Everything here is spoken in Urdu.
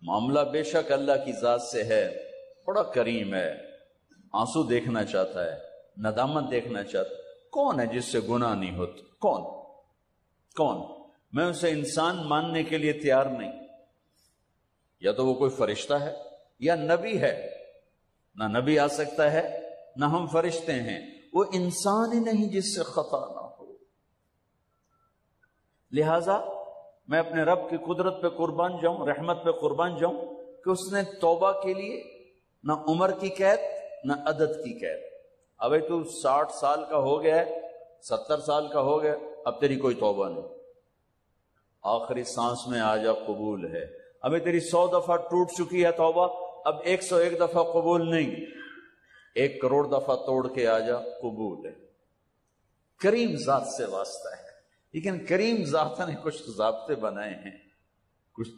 معاملہ بے شک اللہ کی ذات سے ہے، بڑا کریم ہے، آنسو دیکھنا چاہتا ہے، ندامت دیکھنا چاہتا ہے۔ کون ہے جس سے گناہ نہیں ہوتا؟ کون؟ میں اسے انسان ماننے کے لیے تیار نہیں۔ یا تو وہ کوئی فرشتہ ہے یا نبی ہے، نہ نبی آ سکتا ہے نہ ہم فرشتے ہیں، وہ انسان ہی نہیں جس سے خطا نہ ہو۔ لہذا میں اپنے رب کی قدرت پہ قربان جاؤں، رحمت پہ قربان جاؤں کہ اس نے توبہ کے لیے نہ عمر کی قید نہ عدد کی قید۔ ابھی تو 60 سال کا ہو گیا ہے، 70 سال کا ہو گیا، اب تیری کوئی توبہ نہیں، آخری سانس میں آ جا قبول ہے۔ ابھی تیری 100 دفعہ ٹوٹ چکی ہے توبہ، اب 101 دفعہ قبول نہیں، 1 کروڑ دفعہ توڑ کے آ جا قبول ہے۔ کریم ذات سے واسطہ ہے، لیکن کریم ذات نے کچھ ضابطے بنائے ہیں، کچھ